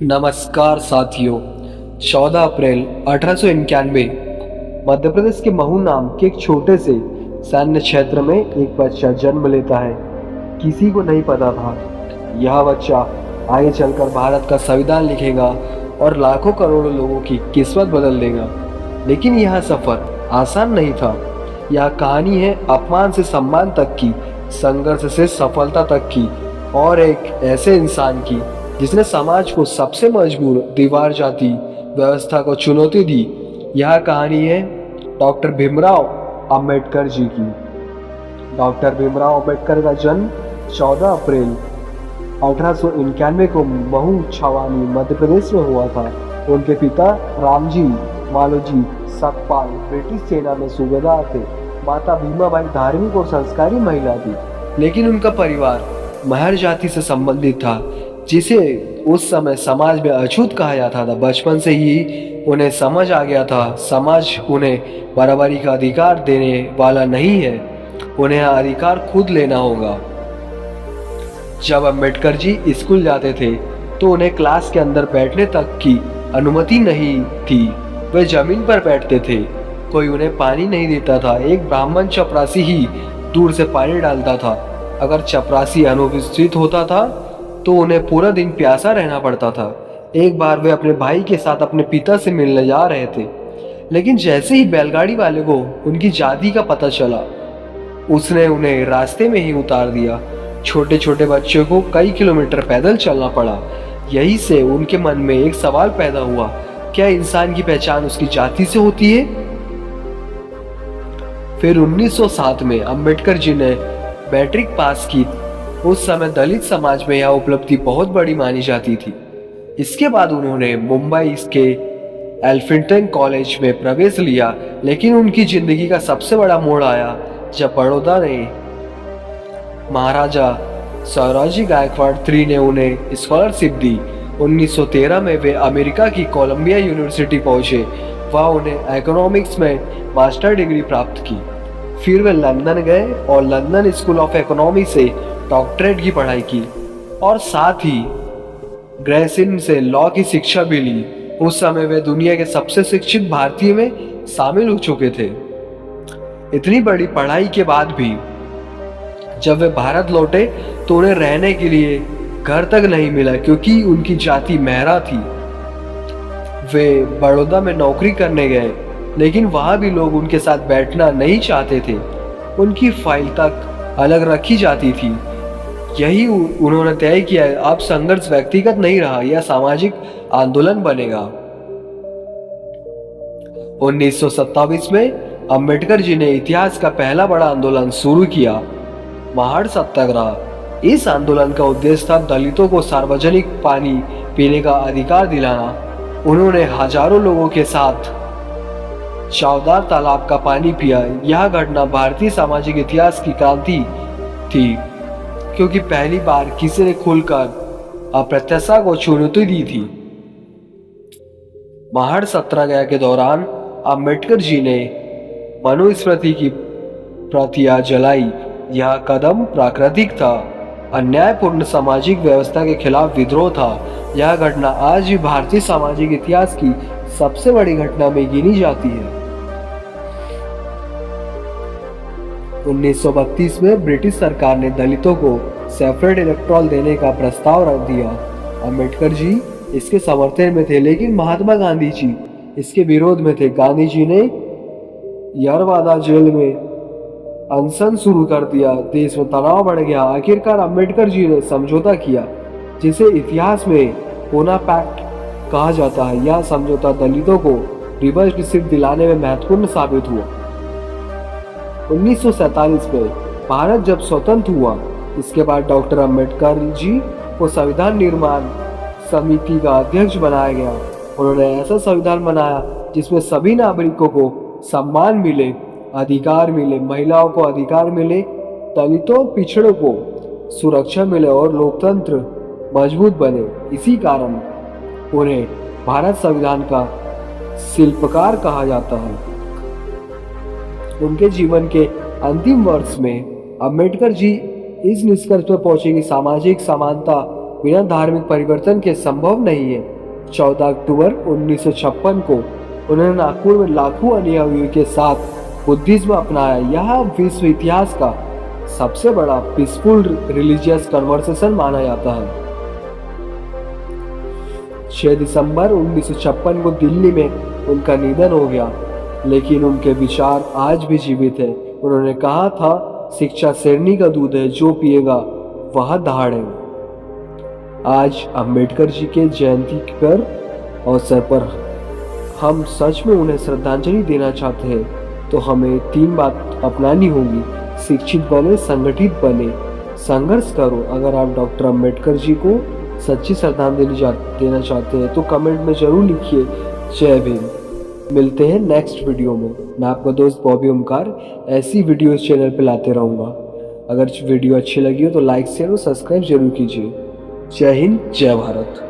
नमस्कार साथियों। 14 अप्रैल 1891 मध्य प्रदेश के महू नाम के एक छोटे से सैन्य क्षेत्र में एक बच्चा जन्म लेता है। किसी को नहीं पता था यह बच्चा आगे चलकर भारत का संविधान लिखेगा और लाखों करोड़ों लोगों की किस्मत बदल देगा। लेकिन यह सफर आसान नहीं था। यह कहानी है अपमान से सम्मान तक की, संघर्ष से सफलता तक की और एक ऐसे इंसान की जिसने समाज को सबसे मजबूर दीवार जाति व्यवस्था को चुनौती दी। यह कहानी है डॉक्टर भीमराव अंबेडकर जी की। डॉक्टर भीमराव अंबेडकर का जन्म 14 अप्रैल 1891 को महू छावनी मध्य प्रदेश में हुआ था। उनके पिता रामजी मालोजी सकपाल ब्रिटिश सेना में सूबेदार थे। माता भीमाबाई धार्मिक और संस्कारी महिला थी, लेकिन उनका परिवार महर जाति से संबंधित था, जिसे उस समय समाज में अछूत कहा जाता था। बचपन से ही उन्हें समझ आ गया था समाज उन्हें बराबरी का अधिकार देने वाला नहीं है, उन्हें अधिकार खुद लेना होगा। जब अंबेडकर जी स्कूल जाते थे तो उन्हें क्लास के अंदर बैठने तक की अनुमति नहीं थी। वे जमीन पर बैठते थे, कोई उन्हें पानी नहीं देता था। एक ब्राह्मण चपरासी ही दूर से पानी डालता था। अगर चपरासी अनुपस्थित होता था तो उन्हें पूरा दिन प्यासा रहना पड़ता था। एक बार वे अपने भाई के साथ अपने पिता से मिलने जा रहे थे, लेकिन जैसे ही बैलगाड़ी वाले को उनकी जाति का पता चला, उसने उन्हें रास्ते में ही उतार दिया। छोटे छोटे बच्चों को कई किलोमीटर पैदल चलना पड़ा। यही से उनके मन में एक सवाल पैदा हुआ, क्या इंसान की पहचान उसकी जाति से होती है? फिर 1907 में अंबेडकर जी ने मैट्रिक पास की। उस समय दलित समाज में यह उपलब्धि बहुत बड़ी मानी जाती थी। इसके बाद उन्होंने मुंबई के एल्फिंटन कॉलेज में प्रवेश लिया, लेकिन उनकी जिंदगी का सबसे बड़ा मोड़ आया जब बड़ौदा ने महाराजा सयाजी गायकवाड़ III ने उन्हें स्कॉलरशिप दी। 1913 में वे अमेरिका की कोलंबिया यूनिवर्सिटी पहुंचे। वहां उन्हें इकोनॉमिक्स में मास्टर डिग्री प्राप्त की। फिर वे लंदन गए और लंदन स्कूल ऑफ इकोनॉमी से डॉक्टरेट की पढ़ाई की और साथ ही ग्रेसिन से लॉ की शिक्षा भी ली। उस समय वे दुनिया के सबसे शिक्षित भारतीय में शामिल हो चुके थे। इतनी बड़ी पढ़ाई के बाद भी जब वे भारत लौटे तो उन्हें रहने के लिए घर तक नहीं मिला, क्योंकि उनकी जाति मेहरा थी। वे बड़ौदा में नौकरी करने गए, लेकिन वहां भी लोग उनके साथ बैठना नहीं चाहते थे। उनकी फाइल तक अलग रखी जाती थी। यही उन्होंने तय किया, अब संघर्ष व्यक्तिगत नहीं रहा, यह सामाजिक आंदोलन बनेगा। 1927 में अंबेडकर जी ने इतिहास का पहला बड़ा आंदोलन शुरू किया, महाड़ सत्याग्रह। इस आंदोलन का उद्देश्य था दलितों को सार्वजनिक पानी पीने का अधिकार दिलाना। उन्होंने हजारों लोगों के साथ चौदार तालाब का पानी पिया। यह घटना भारतीय सामाजिक इतिहास की क्रांति थी, क्योंकि पहली बार किसी ने खुलकर अप्रत्याशा को चुनौती दी थी। महाड़ सत्याग्रह के दौरान अंबेडकर जी ने मनुस्मृति की प्रतियां जलाई। यह कदम प्राकृतिक था, अन्यायपूर्ण सामाजिक व्यवस्था के खिलाफ विद्रोह था। यह घटना आज भी भारतीय सामाजिक इतिहास की सबसे बड़ी घटना में गिनी जाती है। 1932 में ब्रिटिश सरकार ने दलितों को सेपरेट इलेक्टोरल देने का प्रस्ताव रख दिया। अंबेडकर जी इसके समर्थन में थे, लेकिन महात्मा गांधी जी इसके विरोध में थे। गांधी जी ने यरवादा जेल में अनशन शुरू कर दिया। देश में तनाव बढ़ गया। आखिरकार अंबेडकर जी ने समझौता किया, जिसे इतिहास में पूना पैक्ट कहा जाता है। यह समझौता दलितों को रिवर्स दिलाने में महत्वपूर्ण साबित हुआ। 1947 में भारत जब स्वतंत्र हुआ, इसके बाद डॉक्टर अंबेडकर जी को संविधान निर्माण समिति का अध्यक्ष बनाया गया। उन्होंने ऐसा संविधान बनाया जिसमें सभी नागरिकों को सम्मान मिले, अधिकार मिले, महिलाओं को अधिकार मिले, दलितों पिछड़ों को सुरक्षा मिले और लोकतंत्र मजबूत बने। इसी कारण उन्हें भारत संविधान का शिल्पकार कहा जाता है। उनके जीवन के अंतिम वर्ष में अंबेडकर जी इस निष्कर्ष पर पहुंचे कि सामाजिक समानता बिना धार्मिक परिवर्तन के संभव नहीं है। 14 अक्टूबर 1956 को उन्होंने नागपुर में लाखों अनुयायियों के साथ बुद्धिज्म अपनाया। यह विश्व इतिहास का सबसे बड़ा पीसफुल रिलीजियस कन्वर्सेशन माना जाता है। 6 दिसंबर 1956 को दिल्ली में उनका निधन हो गया, लेकिन उनके विचार आज भी जीवित है। उन्होंने कहा था, शिक्षा शेरनी का दूध है, जो पिएगा वह दहाड़ेगा। आज अम्बेडकर जी के जयंती पर अवसर पर हम सच में उन्हें श्रद्धांजलि देना चाहते हैं तो हमें 3 बात अपनानी होगी। शिक्षित बने, संगठित बने, संघर्ष करो। अगर आप डॉक्टर अम्बेडकर जी को सच्ची श्रद्धांजलि देना चाहते हैं तो कमेंट में जरूर लिखिए जय भीम। मिलते हैं नेक्स्ट वीडियो में। मैं आपका दोस्त बॉबी ओमकार ऐसी वीडियो इस चैनल पे लाते रहूँगा। अगर वीडियो अच्छी लगी हो तो लाइक शेयर और सब्सक्राइब जरूर कीजिए। जय हिंद, जय भारत।